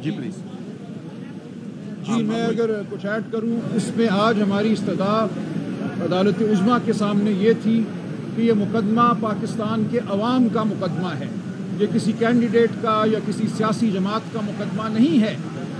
جی please. جی میں اگر کچھ ایڈ کروں، اس میں آج ہماری استدعا عدالت عظمیٰ کے سامنے یہ تھی کہ یہ مقدمہ پاکستان کے عوام کا مقدمہ ہے، یہ کسی کینڈیڈیٹ کا یا کسی سیاسی جماعت کا مقدمہ نہیں ہے.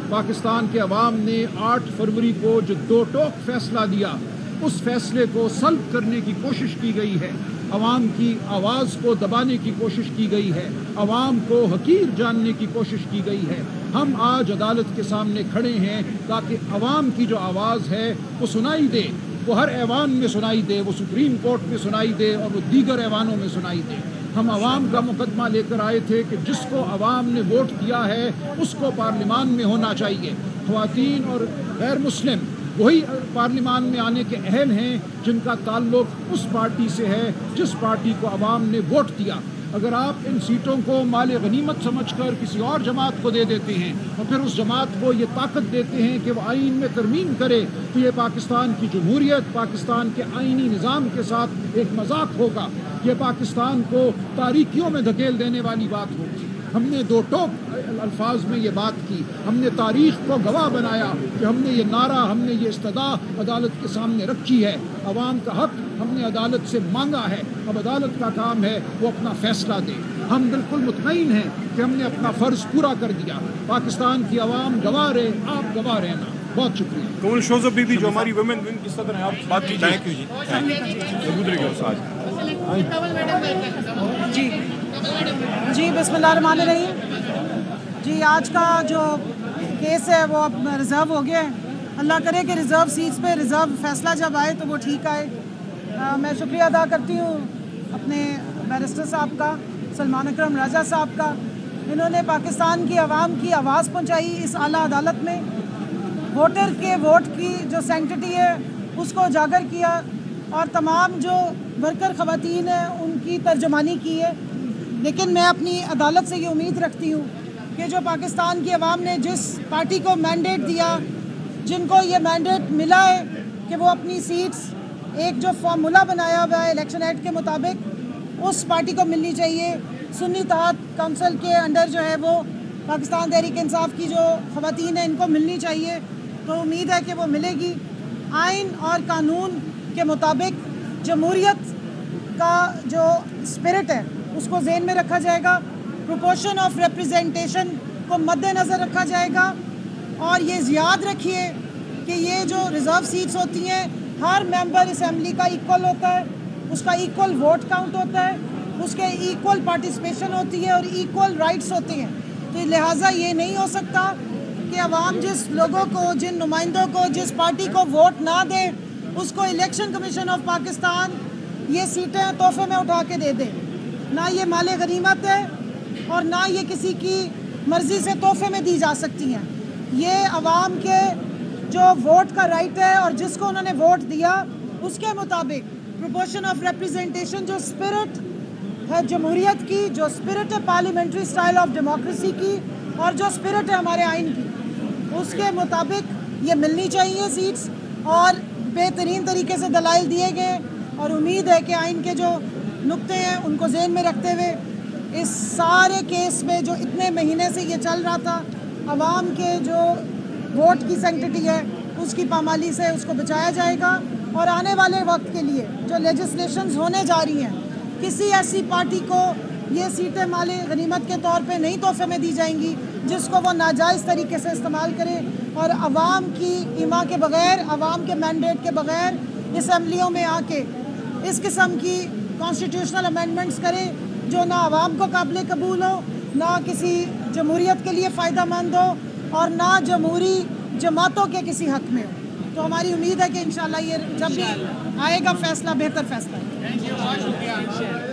پاکستان کے عوام نے 8 فروری کو جو 2 ٹوک فیصلہ دیا، اس فیصلے کو سلب کرنے کی کوشش کی گئی ہے، عوام کی آواز کو دبانے کی کوشش کی گئی ہے، عوام کو حقیر جاننے کی کوشش کی گئی ہے. ہم آج عدالت کے سامنے کھڑے ہیں تاکہ عوام کی جو آواز ہے وہ سنائی دے، وہ ہر ایوان میں سنائی دے، وہ سپریم کورٹ میں سنائی دے اور وہ دیگر ایوانوں میں سنائی دے. ہم عوام کا مقدمہ لے کر آئے تھے کہ جس کو عوام نے ووٹ دیا ہے اس کو پارلیمان میں ہونا چاہیے. خواتین اور غیر مسلم وہی پارلیمان میں آنے کے اہل ہیں جن کا تعلق اس پارٹی سے ہے جس پارٹی کو عوام نے ووٹ دیا. اگر آپ ان سیٹوں کو مال غنیمت سمجھ کر کسی اور جماعت کو دے دیتے ہیں اور پھر اس جماعت کو یہ طاقت دیتے ہیں کہ وہ آئین میں ترمیم کرے، تو یہ پاکستان کی جمہوریت، پاکستان کے آئینی نظام کے ساتھ ایک مذاق ہوگا. یہ پاکستان کو تاریکیوں میں دھکیل دینے والی بات ہوگی. ہم نے 2 ٹوک الفاظ میں یہ بات کی، ہم نے تاریخ کو گواہ بنایا کہ ہم نے یہ نعرہ، ہم نے یہ استدعا عدالت کے سامنے رکھی ہے. عوام کا حق ہم نے عدالت سے مانگا ہے، اب عدالت کا کام ہے وہ اپنا فیصلہ دے. ہم بالکل مطمئن ہیں کہ ہم نے اپنا فرض پورا کر دیا. پاکستان کی عوام گواہ رہے، آپ گواہ رہنا. بہت شکریہ. کمل شوز بی بی جو ہماری ویمن ون کی صدر ہیں، آپ بات کیجیے. تھینک یو جی. جی بسم اللہ الرحمن الرحیم. جی آج کا جو کیس ہے وہ اب ریزرو ہو گیا ہے. اللہ کرے کہ ریزرو سیٹس پہ ریزرو فیصلہ جب آئے تو وہ ٹھیک آئے. میں شکریہ ادا کرتی ہوں اپنے بیرسٹر صاحب کا، سلمان اکرم راجہ صاحب کا. انہوں نے پاکستان کی عوام کی آواز پہنچائی اس اعلیٰ عدالت میں، ووٹر کے ووٹ کی جو سینکٹیٹی ہے اس کو اجاگر کیا اور تمام جو ورکر خواتین ہیں ان کی ترجمانی کی ہے. لیکن میں اپنی عدالت سے یہ امید رکھتی ہوں کہ جو پاکستان کی عوام نے جس پارٹی کو مینڈیٹ دیا، جن کو یہ مینڈیٹ ملا ہے کہ وہ اپنی سیٹس ایک جو فارمولا بنایا ہوا ہے الیکشن ایکٹ کے مطابق اس پارٹی کو ملنی چاہیے. سنی اتحاد کونسل کے انڈر جو ہے وہ پاکستان تحریک انصاف کی جو خواتین ہیں ان کو ملنی چاہیے، تو امید ہے کہ وہ ملے گی. آئین اور قانون کے مطابق جمہوریت کا جو اسپرٹ ہے اس کو ذہن میں رکھا جائے گا، پروپورشن آف ریپرزنٹیشن کو مد نظر رکھا جائے گا. اور یہ یاد رکھیے کہ یہ جو ریزرو سیٹس ہوتی ہیں ہر ممبر اسمبلی کا ایکول ہوتا ہے، اس کا ایکول ووٹ کاؤنٹ ہوتا ہے، اس کے ایکول پارٹیسپیشن ہوتی ہے اور ایکول رائٹس ہوتے ہیں. تو لہٰذا یہ نہیں ہو سکتا کہ عوام جس لوگوں کو، جن نمائندوں کو، جس پارٹی کو ووٹ نہ دے اس کو الیکشن کمیشن آف پاکستان یہ سیٹیں تحفے میں اٹھا کے دے دے. نہ یہ مال غنیمت ہے اور نہ یہ کسی کی مرضی سے تحفے میں دی جا سکتی ہیں. یہ عوام کے جو ووٹ کا رائٹ ہے اور جس کو انہوں نے ووٹ دیا اس کے مطابق پروپورشن آف ریپرزنٹیشن جو اسپرٹ ہے جمہوریت کی، جو اسپرٹ ہے پارلیمنٹری سٹائل آف ڈیموکریسی کی اور جو اسپرٹ ہے ہمارے آئین کی، اس کے مطابق یہ ملنی چاہیے سیٹس. اور بہترین طریقے سے دلائل دیے گئے اور امید ہے کہ آئین کے جو نقطے ہیں ان کو ذہن میں رکھتے ہوئے اس سارے کیس میں جو اتنے مہینے سے یہ چل رہا تھا، عوام کے جو ووٹ کی سینکٹیٹی ہے اس کی پامالی سے اس کو بچایا جائے گا. اور آنے والے وقت کے لیے جو لیجسلیشنز ہونے جا رہی ہیں کسی ایسی پارٹی کو یہ سیٹیں مال غنیمت کے طور پہ نہیں تحفے میں دی جائیں گی جس کو وہ ناجائز طریقے سے استعمال کرے اور عوام کی ایما کے بغیر، عوام کے مینڈیٹ کے بغیر اسمبلیوں میں آ کے اس قسم کی کانسٹیٹیوشنل امینڈمنٹس کرے جو نہ عوام کو قابل قبول ہو، نہ کسی جمہوریت کے لیے فائدہ مند ہو اور نہ جمہوری جماعتوں کے کسی حق میں ہو. تو ہماری امید ہے کہ انشاءاللہ یہ جب بھی آئے گا فیصلہ بہتر فیصلہ ہے.